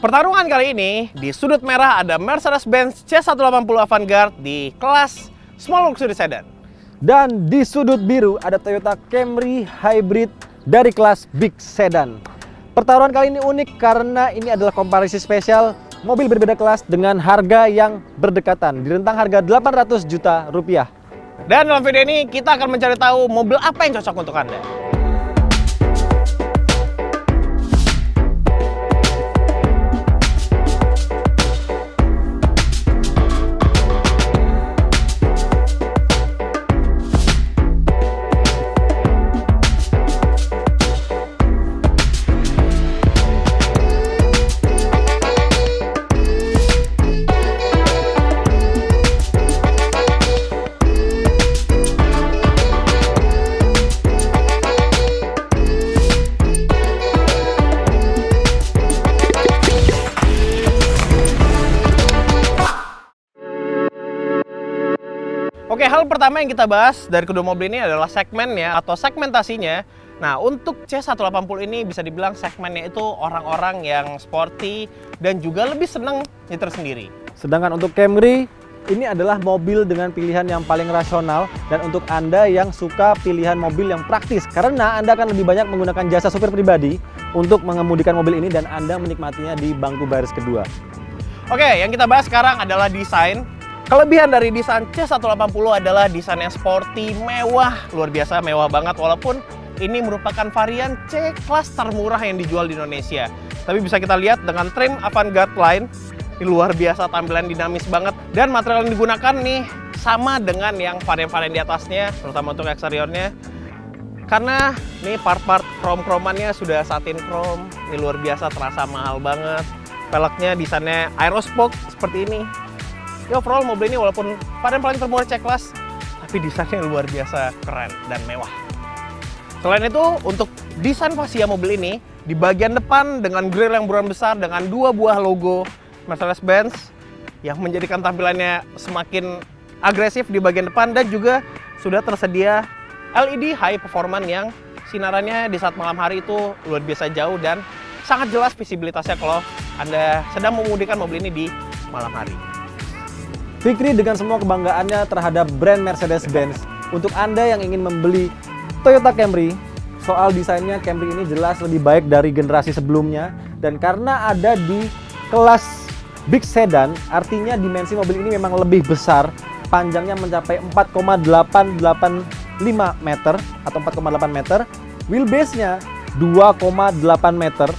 Pertarungan kali ini, di sudut merah ada Mercedes-Benz C180 Avantgarde di kelas Small Luxury Sedan. Dan di sudut biru ada Toyota Camry Hybrid dari kelas Big Sedan. Pertarungan kali ini unik karena ini adalah komparisi spesial mobil berbeda kelas dengan harga yang berdekatan, di rentang harga 800 juta rupiah. Dan dalam video ini kita akan mencari tahu mobil apa yang cocok untuk Anda. Oke, hal pertama yang kita bahas dari kedua mobil ini adalah segmennya atau segmentasinya. Nah, untuk C180 ini bisa dibilang segmennya itu orang-orang yang sporty dan juga lebih senang nyetir sendiri. Sedangkan untuk Camry, ini adalah mobil dengan pilihan yang paling rasional dan untuk Anda yang suka pilihan mobil yang praktis karena Anda akan lebih banyak menggunakan jasa supir pribadi untuk mengemudikan mobil ini dan Anda menikmatinya di bangku baris kedua. Oke, yang kita bahas sekarang adalah desain. Kelebihan dari desain C180 adalah desain yang sporty, mewah, luar biasa mewah banget walaupun ini merupakan varian C kelas termurah yang dijual di Indonesia. Tapi bisa kita lihat dengan trim Avantgarde line, ini luar biasa tampilan dinamis banget dan material yang digunakan nih sama dengan yang varian-varian di atasnya, terutama untuk eksteriornya. Karena nih part-part krom-kromannya sudah satin krom, ini luar biasa terasa mahal banget. Peleknya desainnya aerospoke seperti ini. Ya, overall mobil ini walaupun varian paling termurah C-Class, tapi desainnya luar biasa keren dan mewah. Selain itu, untuk desain fascia mobil ini, di bagian depan dengan grill yang berukuran besar dengan dua buah logo Mercedes-Benz yang menjadikan tampilannya semakin agresif di bagian depan dan juga sudah tersedia LED high performance yang sinarannya di saat malam hari itu luar biasa jauh dan sangat jelas visibilitasnya kalau Anda sedang memudikan mobil ini di malam hari. Fikri dengan semua kebanggaannya terhadap brand Mercedes-Benz, untuk Anda yang ingin membeli Toyota Camry, soal desainnya Camry ini jelas lebih baik dari generasi sebelumnya dan karena ada di kelas Big Sedan, artinya dimensi mobil ini memang lebih besar, panjangnya mencapai 4,885 meter atau 4,8 meter, wheelbase-nya 2,8 meter,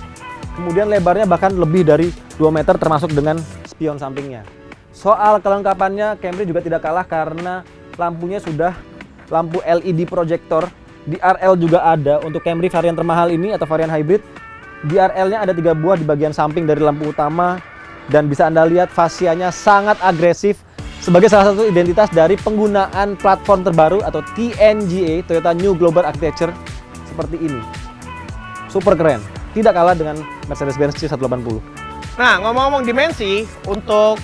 kemudian lebarnya bahkan lebih dari 2 meter termasuk dengan spion sampingnya. Soal kelengkapannya, Camry juga tidak kalah karena lampunya sudah lampu LED projector. DRL juga ada untuk Camry varian termahal ini atau varian hybrid. DRL-nya ada 3 buah di bagian samping dari lampu utama dan bisa Anda lihat fascianya sangat agresif sebagai salah satu identitas dari penggunaan platform terbaru atau TNGA, Toyota New Global Architecture seperti ini. Super keren, tidak kalah dengan Mercedes-Benz C180. Nah, ngomong-ngomong dimensi, untuk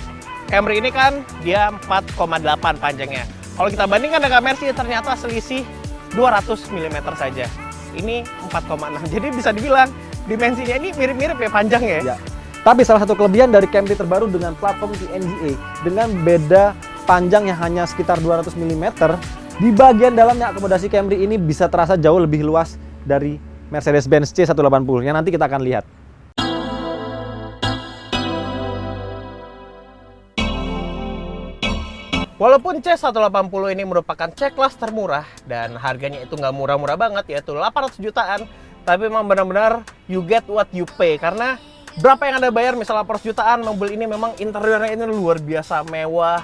Camry ini kan dia 4,8 panjangnya. Kalau kita bandingkan dengan Mercy ternyata selisih 200 mm saja. Ini 4,6. Jadi bisa dibilang dimensinya ini mirip-mirip ya panjangnya. Ya. Tapi salah satu kelebihan dari Camry terbaru dengan platform TNGA dengan beda panjang yang hanya sekitar 200 mm, di bagian dalamnya akomodasi Camry ini bisa terasa jauh lebih luas dari Mercedes-Benz C180 yang nanti kita akan lihat. Walaupun C180 ini merupakan C-Class termurah dan harganya itu nggak murah-murah banget, yaitu 800 jutaan, tapi memang benar-benar you get what you pay. Karena berapa yang Anda bayar, misalnya 800 jutaan, mobil ini memang interiornya ini luar biasa mewah,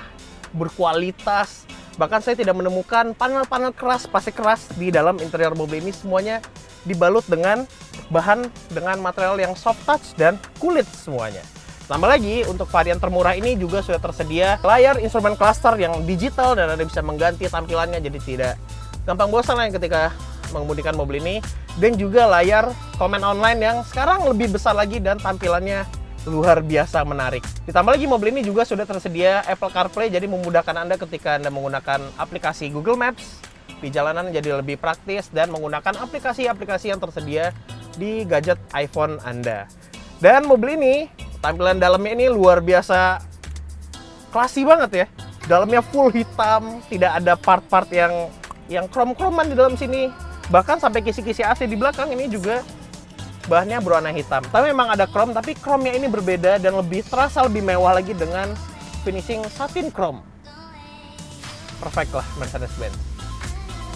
berkualitas. Bahkan saya tidak menemukan panel-panel keras, plastik keras di dalam interior mobil ini. Semuanya dibalut dengan bahan dengan material yang soft touch dan kulit semuanya. Tambah lagi, untuk varian termurah ini juga sudah tersedia layar instrumen cluster yang digital dan Anda bisa mengganti tampilannya jadi tidak gampang bosan ketika mengemudikan mobil ini. Dan juga layar komen online yang sekarang lebih besar lagi dan tampilannya luar biasa menarik. Ditambah lagi mobil ini juga sudah tersedia Apple CarPlay, jadi memudahkan Anda ketika Anda menggunakan aplikasi Google Maps di jalanan jadi lebih praktis dan menggunakan aplikasi-aplikasi yang tersedia di gadget iPhone Anda. Dan mobil ini Tampilan dalamnya ini luar biasa classy banget ya. Dalamnya full hitam, tidak ada part-part yang krom-kroman di dalam sini. Bahkan sampai kisi-kisi AC di belakang ini juga bahannya berwarna hitam. Tapi memang ada krom, tapi kromnya ini berbeda dan lebih terasa lebih mewah lagi dengan finishing satin chrome. Perfect lah Mercedes-Benz.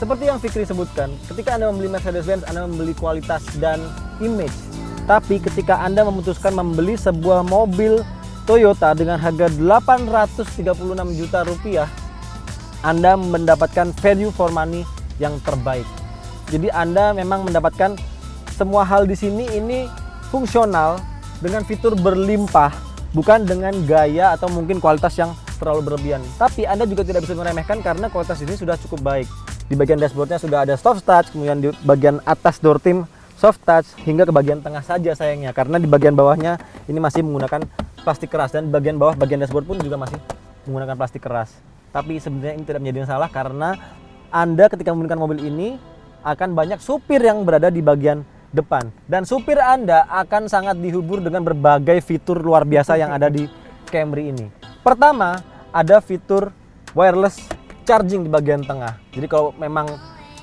Seperti yang Fikri sebutkan, ketika Anda membeli Mercedes-Benz, Anda membeli kualitas dan image. Tapi ketika Anda memutuskan membeli sebuah mobil Toyota dengan harga 836 juta rupiah, Anda mendapatkan value for money yang terbaik. Jadi Anda memang mendapatkan semua hal di sini ini fungsional dengan fitur berlimpah, bukan dengan gaya atau mungkin kualitas yang terlalu berlebihan. Tapi Anda juga tidak bisa meremehkan karena kualitas ini sudah cukup baik. Di bagian dashboardnya sudah ada soft touch, kemudian di bagian atas door trim soft touch, hingga ke bagian tengah saja sayangnya, karena di bagian bawahnya ini masih menggunakan plastik keras, dan bagian bawah bagian dashboard pun juga masih menggunakan plastik keras. Tapi sebenarnya ini tidak menjadi masalah karena Anda ketika menggunakan mobil ini akan banyak supir yang berada di bagian depan, dan supir Anda akan sangat dihibur dengan berbagai fitur luar biasa yang ada di Camry ini. Pertama, ada fitur wireless charging di bagian tengah. Jadi kalau memang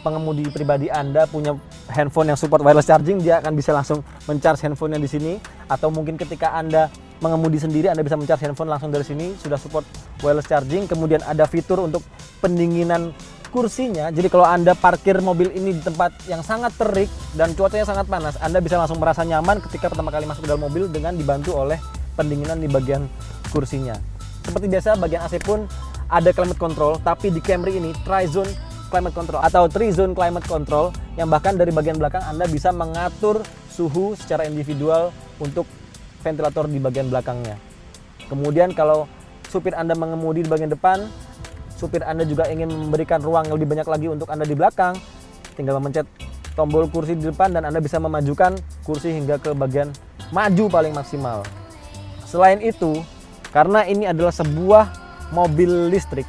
pengemudi pribadi Anda punya handphone yang support wireless charging, dia akan bisa langsung men-charge handphonenya di sini. Atau mungkin ketika Anda mengemudi sendiri, Anda bisa men-charge handphone langsung dari sini, sudah support wireless charging. Kemudian ada fitur untuk pendinginan kursinya. Jadi kalau Anda parkir mobil ini di tempat yang sangat terik dan cuacanya sangat panas, Anda bisa langsung merasa nyaman ketika pertama kali masuk ke dalam mobil dengan dibantu oleh pendinginan di bagian kursinya. Seperti biasa, bagian AC pun ada climate control, tapi di Camry ini tri-zone climate control atau 3-zone climate control, yang bahkan dari bagian belakang Anda bisa mengatur suhu secara individual untuk ventilator di bagian belakangnya. Kemudian kalau supir Anda mengemudi di bagian depan, supir Anda juga ingin memberikan ruang yang lebih banyak lagi untuk Anda di belakang, tinggal memencet tombol kursi di depan dan Anda bisa memajukan kursi hingga ke bagian maju paling maksimal. Selain itu, karena ini adalah sebuah mobil listrik,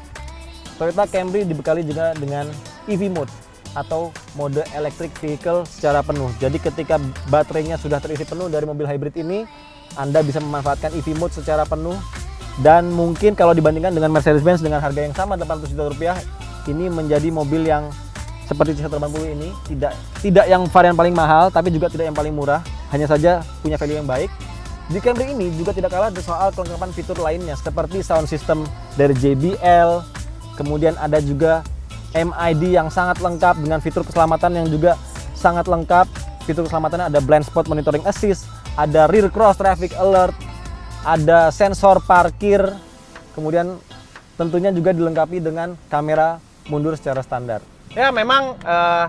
Toyota Camry dibekali juga dengan EV mode atau mode electric vehicle secara penuh. Jadi ketika baterainya sudah terisi penuh dari mobil hybrid ini, Anda bisa memanfaatkan EV mode secara penuh. Dan mungkin kalau dibandingkan dengan Mercedes-Benz dengan harga yang sama 800 juta rupiah, ini menjadi mobil yang seperti C180 ini tidak yang varian paling mahal, tapi juga tidak yang paling murah, hanya saja punya value yang baik. Di Camry ini juga tidak kalah soal kelengkapan fitur lainnya seperti sound system dari JBL, kemudian ada juga MID yang sangat lengkap dengan fitur keselamatan yang juga sangat lengkap. Fitur keselamatannya ada blind spot monitoring assist, ada rear cross traffic alert, ada sensor parkir, kemudian tentunya juga dilengkapi dengan kamera mundur secara standar. Ya memang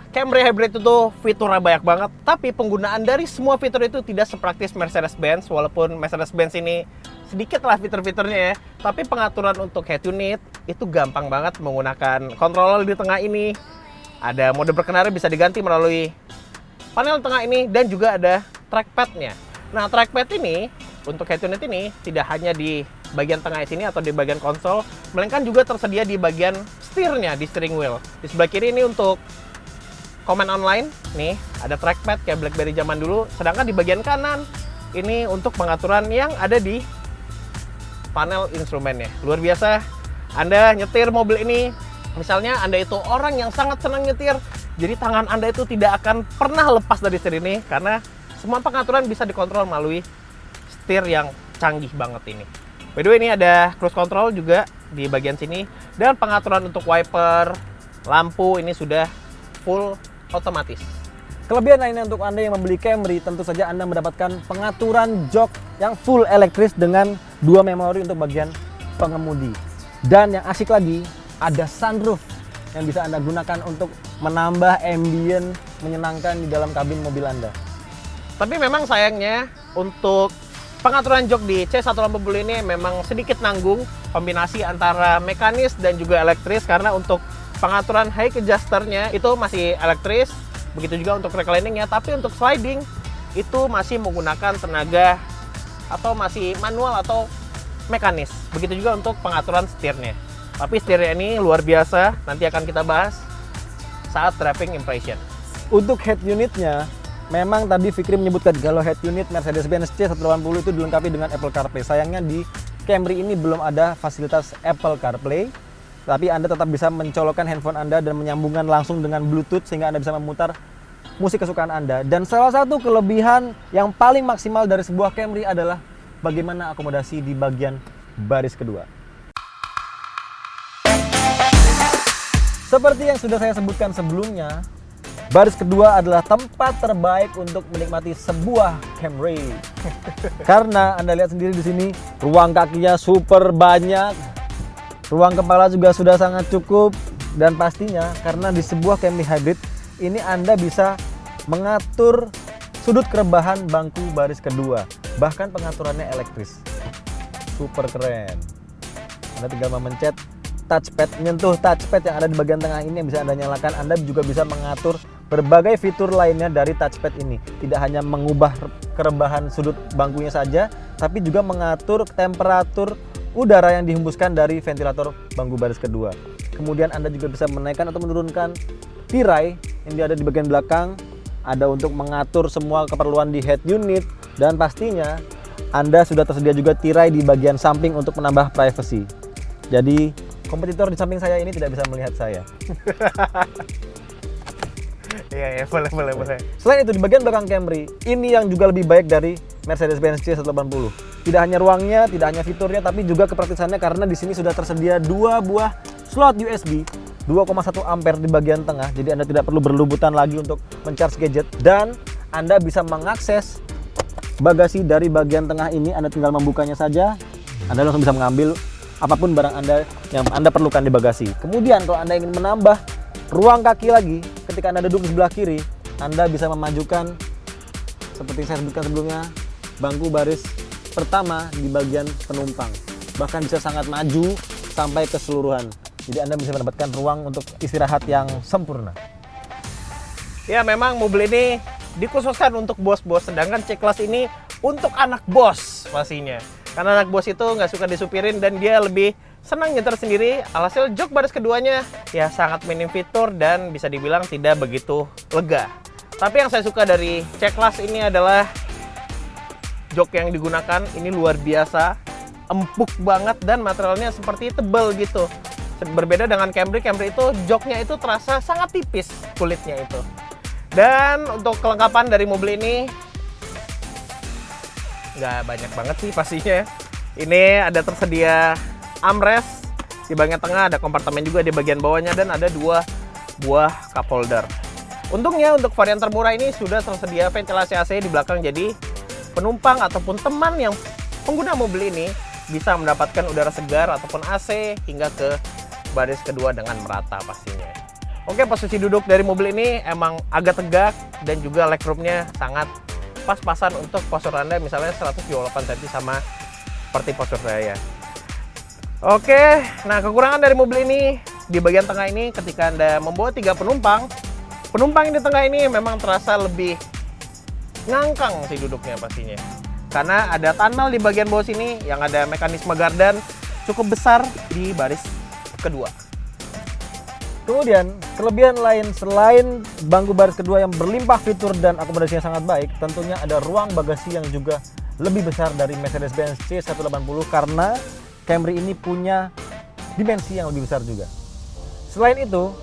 Camry Hybrid itu fiturnya banyak banget, tapi penggunaan dari semua fitur itu tidak sepraktis Mercedes-Benz. Walaupun Mercedes-Benz ini sedikit lah fitur-fiturnya ya, tapi pengaturan untuk head unit itu gampang banget menggunakan controller di tengah ini. Ada mode berkendara bisa diganti melalui panel tengah ini, dan juga ada trackpad-nya. Nah, trackpad ini untuk head unit ini tidak hanya di bagian tengah sini atau di bagian konsol, melainkan juga tersedia di bagian setirnya, di steering wheel. Di sebelah kiri ini untuk command online, nih ada trackpad kayak BlackBerry zaman dulu. Sedangkan di bagian kanan ini untuk pengaturan yang ada di panel instrumennya. Luar biasa. Anda nyetir mobil ini, misalnya Anda itu orang yang sangat senang nyetir, jadi tangan Anda itu tidak akan pernah lepas dari setir ini karena semua pengaturan bisa dikontrol melalui setir yang canggih banget ini. By the way, ini ada cruise control juga di bagian sini, dan pengaturan untuk wiper, lampu ini sudah full otomatis. Kelebihan lainnya untuk Anda yang membeli Camry, tentu saja Anda mendapatkan pengaturan jok yang full elektris dengan 2 memori untuk bagian pengemudi. Dan yang asik lagi, ada sunroof yang bisa Anda gunakan untuk menambah ambient menyenangkan di dalam kabin mobil Anda. Tapi memang sayangnya untuk pengaturan jok di C180 ini memang sedikit nanggung, kombinasi antara mekanis dan juga elektris, karena untuk pengaturan high adjusternya itu masih elektris, begitu juga untuk recliningnya, tapi untuk sliding itu masih menggunakan tenaga atau masih manual atau mekanis. Begitu juga untuk pengaturan setirnya. Tapi setirnya ini luar biasa, nanti akan kita bahas saat driving impression. Untuk head unitnya, Memang tadi Fikri menyebutkan kalau head unit Mercedes-Benz C180 itu dilengkapi dengan Apple CarPlay. Sayangnya di Camry ini belum ada fasilitas Apple CarPlay, tapi Anda tetap bisa mencolokkan handphone Anda dan menyambungkan langsung dengan Bluetooth sehingga Anda bisa memutar musik kesukaan Anda. Dan salah satu kelebihan yang paling maksimal dari sebuah Camry adalah bagaimana akomodasi di bagian baris kedua. Seperti yang sudah saya sebutkan sebelumnya, baris kedua adalah tempat terbaik untuk menikmati sebuah Camry. Karena Anda lihat sendiri di sini, ruang kakinya super banyak, ruang kepala juga sudah sangat cukup, dan pastinya karena di sebuah Camry Hybrid ini Anda bisa mengatur sudut kerebahan bangku baris kedua. Bahkan pengaturannya elektris. Super keren. Anda tinggal memencet touchpad, menyentuh touchpad yang ada di bagian tengah ini yang bisa Anda nyalakan. Anda juga bisa mengatur berbagai fitur lainnya dari touchpad ini. Tidak hanya mengubah kerebahan sudut bangkunya saja, tapi juga mengatur temperatur udara yang dihembuskan dari ventilator bangku baris kedua. Kemudian Anda juga bisa menaikkan atau menurunkan tirai yang ada di bagian belakang. Ada untuk mengatur semua keperluan di head unit, dan pastinya Anda sudah tersedia juga tirai di bagian samping untuk menambah privacy. Jadi kompetitor di samping saya ini tidak bisa melihat saya. Iya, boleh. Selain itu, di bagian belakang Camry, ini yang juga lebih baik dari Mercedes-Benz C180. Tidak hanya ruangnya, tidak hanya fiturnya, tapi juga kepraktisannya karena di sini sudah tersedia 2 buah slot USB 2,1 ampere di bagian tengah. Jadi Anda tidak perlu berlubutan lagi untuk men-charge gadget, dan Anda bisa mengakses bagasi dari bagian tengah ini. Anda tinggal membukanya saja, Anda langsung bisa mengambil apapun barang Anda yang Anda perlukan di bagasi. Kemudian kalau Anda ingin menambah ruang kaki lagi, ketika Anda duduk di sebelah kiri, Anda bisa memajukan seperti saya sebutkan sebelumnya, bangku baris pertama di bagian penumpang. Bahkan bisa sangat maju sampai keseluruhan. Jadi Anda bisa mendapatkan ruang untuk istirahat yang sempurna. Ya, memang mobil ini dikhususkan untuk bos-bos, sedangkan C-Class ini untuk anak bos pastinya. Karena anak bos itu nggak suka disupirin dan dia lebih senang nyetir sendiri. Alhasil jok baris keduanya ya sangat minim fitur dan bisa dibilang tidak begitu lega. Tapi yang saya suka dari C-Class ini adalah jok yang digunakan ini luar biasa, empuk banget dan materialnya seperti tebal gitu. Berbeda dengan Camry itu joknya itu terasa sangat tipis kulitnya itu. Dan untuk kelengkapan dari mobil ini nggak banyak banget sih pastinya. Ini ada tersedia armrest di bagian tengah, ada kompartemen juga di bagian bawahnya, dan ada 2 buah cup holder. Untungnya untuk varian termurah ini sudah tersedia ventilasi AC di belakang, jadi penumpang ataupun teman yang pengguna mobil ini bisa mendapatkan udara segar ataupun AC hingga ke baris kedua dengan merata pastinya. Oke, posisi duduk dari mobil ini emang agak tegak dan juga legroomnya sangat pas-pasan untuk postur Anda, misalnya 128 cm sama seperti postur saya. Oke, nah kekurangan dari mobil ini di bagian tengah ini, ketika Anda membawa 3 penumpang yang di tengah ini memang terasa lebih ngangkang sih duduknya pastinya. Karena ada tunnel di bagian bawah sini yang ada mekanisme gardan cukup besar di baris kedua. Kemudian, kelebihan lain selain bangku baris kedua yang berlimpah fitur dan akomodasinya sangat baik, tentunya ada ruang bagasi yang juga lebih besar dari Mercedes-Benz C180 karena Camry ini punya dimensi yang lebih besar juga. Selain itu,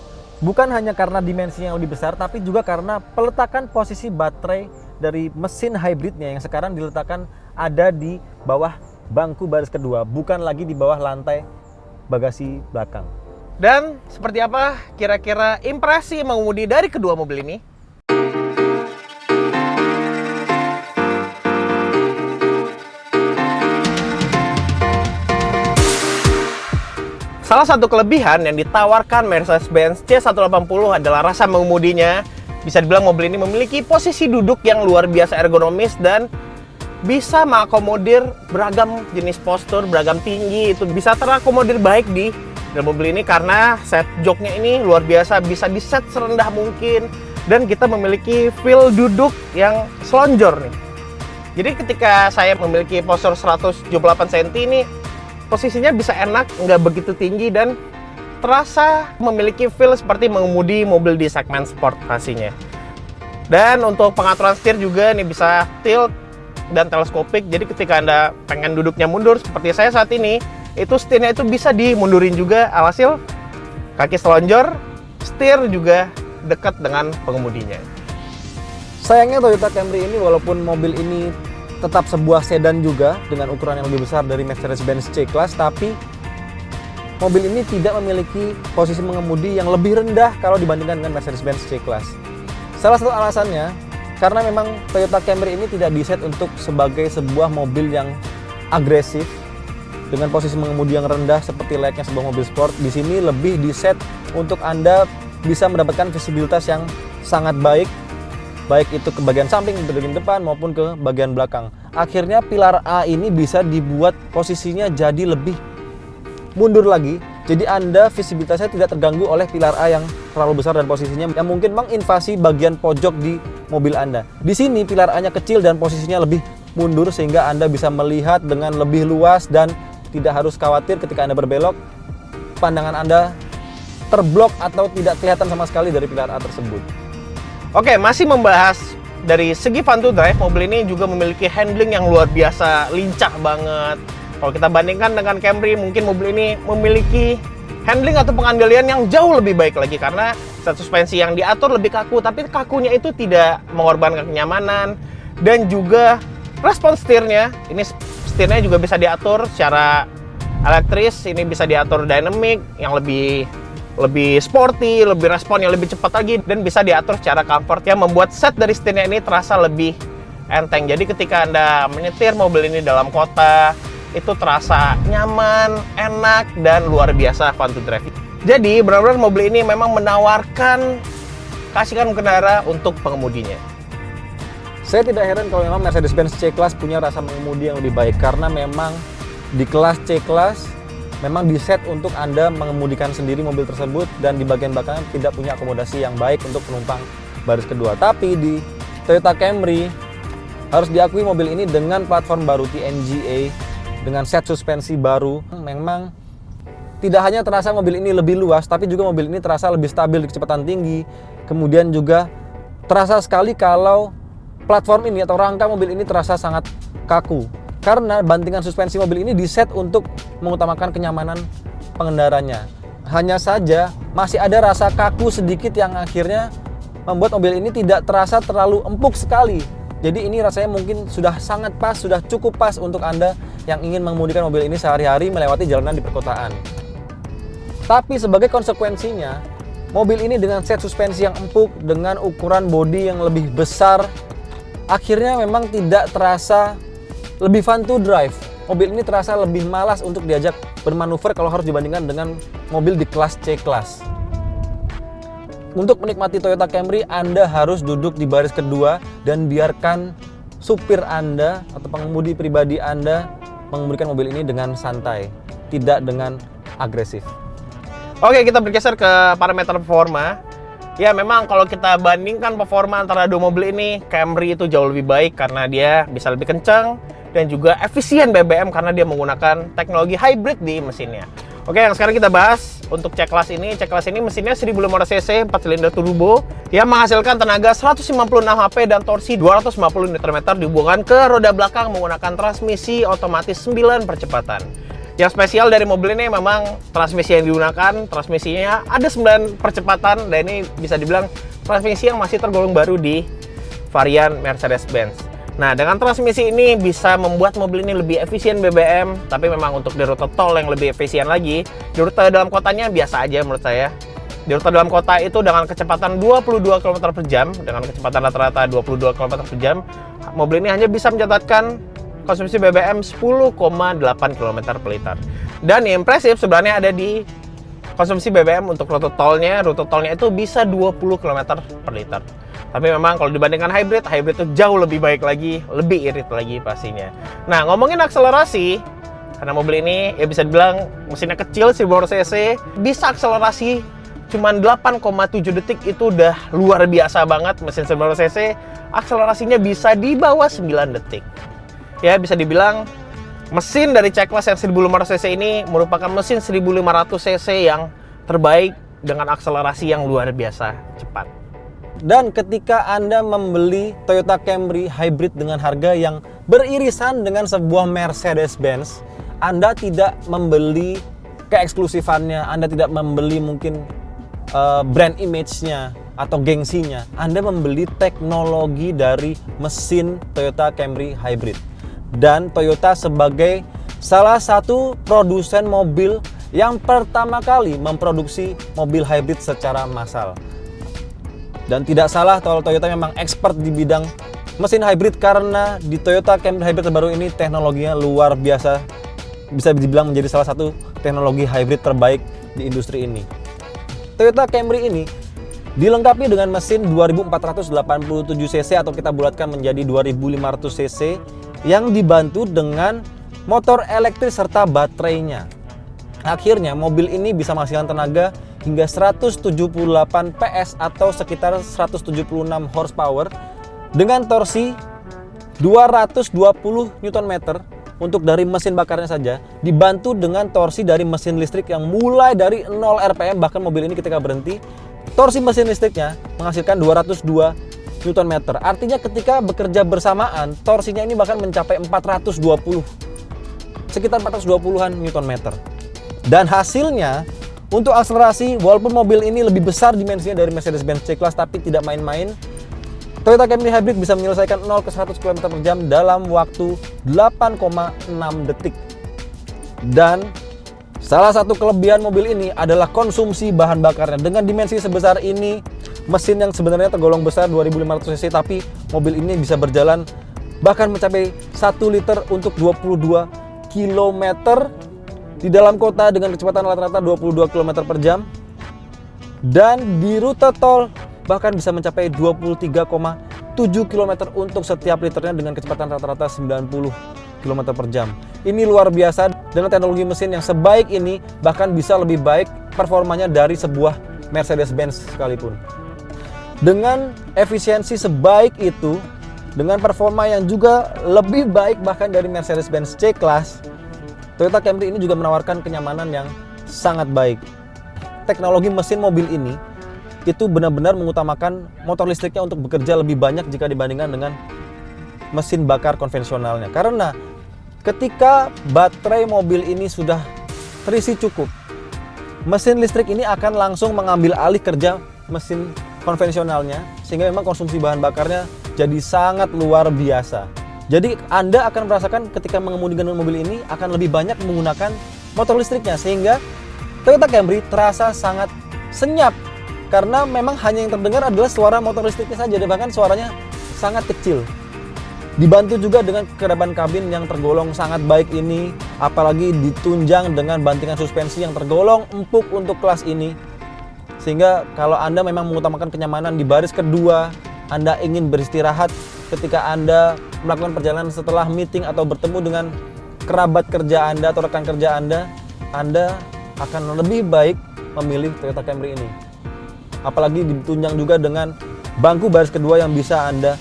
bukan hanya karena dimensi yang lebih besar, tapi juga karena peletakan posisi baterai dari mesin hybridnya yang sekarang diletakkan ada di bawah bangku baris kedua, bukan lagi di bawah lantai bagasi belakang. Dan seperti apa kira-kira impresi mengemudi dari kedua mobil ini? Salah satu kelebihan yang ditawarkan Mercedes-Benz C180 adalah rasa mengemudinya. Bisa dibilang mobil ini memiliki posisi duduk yang luar biasa ergonomis dan bisa mengakomodir beragam jenis postur, beragam tinggi, itu bisa terakomodir baik di dalam mobil ini karena set joknya ini luar biasa, bisa di set serendah mungkin dan kita memiliki feel duduk yang selonjor nih. Jadi ketika saya memiliki postur 178 cm ini posisinya bisa enak, nggak begitu tinggi dan terasa memiliki feel seperti mengemudi mobil di segmen sport pastinya. Dan untuk pengaturan setir juga nih bisa tilt dan teleskopik. Jadi ketika Anda pengen duduknya mundur seperti saya saat ini, itu setirnya itu bisa dimundurin juga. Alhasil kaki selonjor, setir juga dekat dengan pengemudinya. Sayangnya Toyota Camry ini walaupun mobil ini tetap sebuah sedan juga dengan ukuran yang lebih besar dari Mercedes-Benz C-Class, tapi mobil ini tidak memiliki posisi mengemudi yang lebih rendah kalau dibandingkan dengan Mercedes-Benz C-Class. Salah satu alasannya karena memang Toyota Camry ini tidak diset untuk sebagai sebuah mobil yang agresif dengan posisi mengemudi yang rendah seperti layaknya sebuah mobil sport. Di sini lebih diset untuk Anda bisa mendapatkan visibilitas yang sangat baik, baik itu ke bagian samping, ke bagian depan maupun ke bagian belakang. Akhirnya pilar A ini bisa dibuat posisinya jadi lebih mundur lagi. Jadi Anda visibilitasnya tidak terganggu oleh pilar A yang terlalu besar dan posisinya yang mungkin menginvasi bagian pojok di mobil Anda. Di sini pilar A-nya kecil dan posisinya lebih mundur sehingga Anda bisa melihat dengan lebih luas dan tidak harus khawatir ketika Anda berbelok pandangan Anda terblok atau tidak kelihatan sama sekali dari pilar A tersebut. Oke, masih membahas dari segi fun to drive, mobil ini juga memiliki handling yang luar biasa, lincah banget. Kalau kita bandingkan dengan Camry, mungkin mobil ini memiliki handling atau pengendalian yang jauh lebih baik lagi karena set suspensi yang diatur lebih kaku, tapi kakunya itu tidak mengorbankan kenyamanan. Dan juga respon setirnya, ini setirnya juga bisa diatur secara elektris, ini bisa diatur dynamic yang lebih sporty, lebih respon yang lebih cepat lagi, dan bisa diatur secara comfort yang membuat set dari setirnya ini terasa lebih enteng. Jadi ketika Anda menyetir mobil ini dalam kota, itu terasa nyaman, enak, dan luar biasa fun to drive. Jadi benar-benar mobil ini memang menawarkan keasikan kendaraan untuk pengemudinya. Saya tidak heran kalau memang Mercedes-Benz C-Class punya rasa mengemudi yang lebih baik karena memang di kelas C-Class memang diset untuk Anda mengemudikan sendiri mobil tersebut dan di bagian belakang tidak punya akomodasi yang baik untuk penumpang baris kedua. Tapi di Toyota Camry harus diakui mobil ini dengan platform baru TNGA dengan set suspensi baru memang tidak hanya terasa mobil ini lebih luas, tapi juga mobil ini terasa lebih stabil di kecepatan tinggi. Kemudian juga terasa sekali kalau platform ini atau rangka mobil ini terasa sangat kaku karena bantingan suspensi mobil ini diset untuk mengutamakan kenyamanan pengendaranya. Hanya saja masih ada rasa kaku sedikit yang akhirnya membuat mobil ini tidak terasa terlalu empuk sekali. Jadi ini rasanya mungkin sudah sangat pas, sudah cukup pas untuk Anda yang ingin mengemudikan mobil ini sehari-hari melewati jalanan di perkotaan. Tapi sebagai konsekuensinya, mobil ini dengan set suspensi yang empuk, dengan ukuran bodi yang lebih besar, akhirnya memang tidak terasa lebih fun to drive. Mobil ini terasa lebih malas untuk diajak bermanuver kalau harus dibandingkan dengan mobil di kelas C-Class. Untuk menikmati Toyota Camry, Anda harus duduk di baris kedua dan biarkan supir Anda atau pengemudi pribadi Anda mengemudikan mobil ini dengan santai, tidak dengan agresif. Oke, kita bergeser ke parameter performa. Ya, memang kalau kita bandingkan performa antara dua mobil ini, Camry itu jauh lebih baik karena dia bisa lebih kencang dan juga efisien BBM karena dia menggunakan teknologi hybrid di mesinnya. Oke, yang sekarang kita bahas untuk C-Class ini. C-Class ini mesinnya 1500 cc 4 silinder turbo yang menghasilkan tenaga 156 HP dan torsi 250 Nm dihubungkan ke roda belakang menggunakan transmisi otomatis 9 percepatan. Yang spesial dari mobil ini memang transmisi yang digunakan, transmisinya ada 9 percepatan dan ini bisa dibilang transmisi yang masih tergolong baru di varian Mercedes-Benz. Nah, dengan transmisi ini bisa membuat mobil ini lebih efisien BBM, tapi memang untuk di rute tol yang lebih efisien lagi, di rute dalam kotanya biasa aja menurut saya. Di rute dalam kota itu dengan kecepatan 22 km per jam, dengan kecepatan rata-rata 22 km per jam, mobil ini hanya bisa mencatatkan konsumsi BBM 10,8 km per liter. Dan yang impresif sebenarnya ada di konsumsi BBM untuk rute tolnya itu bisa 20 km per liter. Tapi memang kalau dibandingkan hybrid itu jauh lebih baik lagi, lebih irit lagi pastinya. Nah, ngomongin akselerasi, karena mobil ini ya bisa dibilang mesinnya kecil, 1500 cc, bisa akselerasi cuman 8,7 detik, itu udah luar biasa banget. Mesin 1500 cc, akselerasinya bisa di bawah 9 detik. Ya, bisa dibilang mesin dari C-Class yang 1500 cc ini merupakan mesin 1500 cc yang terbaik dengan akselerasi yang luar biasa cepat. Dan ketika Anda membeli Toyota Camry Hybrid dengan harga yang beririsan dengan sebuah Mercedes-Benz, Anda tidak membeli keeksklusifannya, Anda tidak membeli mungkin brand image-nya atau gengsinya. Anda membeli teknologi dari mesin Toyota Camry Hybrid. Dan Toyota sebagai salah satu produsen mobil yang pertama kali memproduksi mobil hybrid secara massal. Dan tidak salah kalau Toyota memang expert di bidang mesin hybrid, karena di Toyota Camry Hybrid terbaru ini teknologinya luar biasa. Bisa dibilang menjadi salah satu teknologi hybrid terbaik di industri ini. Toyota Camry ini dilengkapi dengan mesin 2487 cc atau kita bulatkan menjadi 2500 cc yang dibantu dengan motor elektris serta baterainya. Akhirnya mobil ini bisa menghasilkan tenaga hingga 178 PS atau sekitar 176 horsepower dengan torsi 220 Nm untuk dari mesin bakarnya saja, dibantu dengan torsi dari mesin listrik yang mulai dari 0 rpm. Bahkan mobil ini ketika berhenti, torsi mesin listriknya menghasilkan 202 Nm. Artinya ketika bekerja bersamaan, torsinya ini bahkan mencapai 420, sekitar 420-an Nm. Dan hasilnya untuk akselerasi, walaupun mobil ini lebih besar dimensinya dari Mercedes-Benz C-Class, tapi tidak main-main. Toyota Camry Hybrid bisa menyelesaikan 0 ke 100 km/jam dalam waktu 8,6 detik. Dan salah satu kelebihan mobil ini adalah konsumsi bahan bakarnya. Dengan dimensi sebesar ini, mesin yang sebenarnya tergolong besar 2500 cc, tapi mobil ini bisa berjalan bahkan mencapai 1 liter untuk 22 km di dalam kota dengan kecepatan rata-rata 22 km per jam. Dan di rute tol bahkan bisa mencapai 23,7 km untuk setiap liternya dengan kecepatan rata-rata 90 km per jam. Ini luar biasa, dengan teknologi mesin yang sebaik ini bahkan bisa lebih baik performanya dari sebuah Mercedes-Benz sekalipun. Dengan efisiensi sebaik itu, dengan performa yang juga lebih baik bahkan dari Mercedes-Benz C-Class, Toyota Camry ini juga menawarkan kenyamanan yang sangat baik. Teknologi mesin mobil ini itu benar-benar mengutamakan motor listriknya untuk bekerja lebih banyak jika dibandingkan dengan mesin bakar konvensionalnya. Karena ketika baterai mobil ini sudah terisi cukup, mesin listrik ini akan langsung mengambil alih kerja mesin konvensionalnya, sehingga memang konsumsi bahan bakarnya jadi sangat luar biasa. Jadi Anda akan merasakan ketika mengemudikan mobil ini akan lebih banyak menggunakan motor listriknya, sehingga Toyota Camry terasa sangat senyap karena memang hanya yang terdengar adalah suara motor listriknya saja, dan bahkan suaranya sangat kecil. Dibantu juga dengan kekebalan kabin yang tergolong sangat baik ini, apalagi ditunjang dengan bantingan suspensi yang tergolong empuk untuk kelas ini. Sehingga kalau Anda memang mengutamakan kenyamanan di baris kedua, Anda ingin beristirahat ketika Anda melakukan perjalanan setelah meeting atau bertemu dengan kerabat kerja Anda atau rekan kerja Anda akan lebih baik memilih Toyota Camry ini. Apalagi ditunjang juga dengan bangku baris kedua yang bisa Anda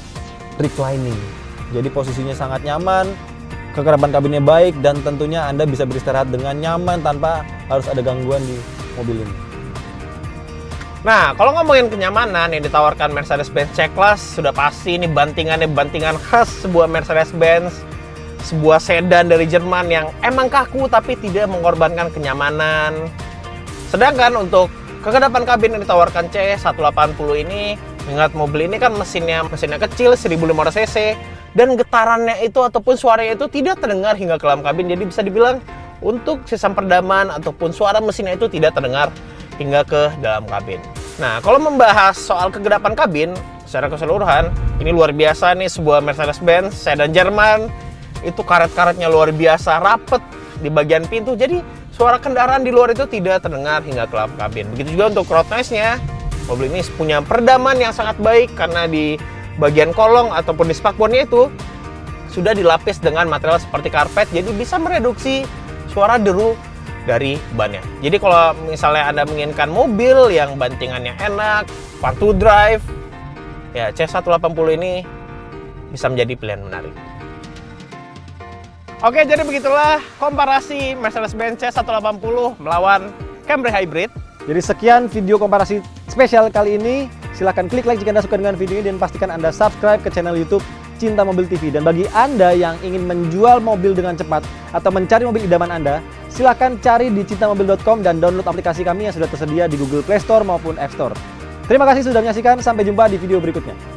reclining. Jadi posisinya sangat nyaman, kekebalan kabinnya baik, dan tentunya Anda bisa beristirahat dengan nyaman tanpa harus ada gangguan di mobil ini. Nah, kalau ngomongin kenyamanan yang ditawarkan Mercedes-Benz C-Class, sudah pasti ini bantingan khas sebuah Mercedes-Benz, sebuah sedan dari Jerman yang emang kaku tapi tidak mengorbankan kenyamanan. Sedangkan untuk kekedapan kabin yang ditawarkan C180 ini, ingat mobil ini kan mesinnya kecil 1500 cc, dan getarannya itu ataupun suaranya itu tidak terdengar hingga ke dalam kabin. Jadi bisa dibilang untuk sistem peredaman ataupun suara mesinnya itu tidak terdengar hingga ke dalam kabin. Nah, kalau membahas soal kegedapan kabin secara keseluruhan, ini luar biasa nih, sebuah Mercedes-Benz sedan Jerman. Itu karet-karetnya luar biasa rapet di bagian pintu, jadi suara kendaraan di luar itu tidak terdengar hingga ke dalam kabin. Begitu juga untuk road noise-nya. Mobil ini punya peredaman yang sangat baik karena di bagian kolong ataupun di spakbornya itu sudah dilapis dengan material seperti karpet, jadi bisa mereduksi suara deru dari bannya. Jadi kalau misalnya Anda menginginkan mobil yang bantingannya enak, fun to drive, ya C180 ini bisa menjadi pilihan menarik. Oke, jadi begitulah komparasi Mercedes-Benz C180 melawan Camry Hybrid. Jadi sekian video komparasi spesial kali ini. Silahkan klik like jika Anda suka dengan video ini dan pastikan Anda subscribe ke channel YouTube Cinta Mobil TV. Dan bagi Anda yang ingin menjual mobil dengan cepat atau mencari mobil idaman Anda, silahkan cari di cintamobil.com dan download aplikasi kami yang sudah tersedia di Google Play Store maupun App Store. Terima kasih sudah menyaksikan, sampai jumpa di video berikutnya.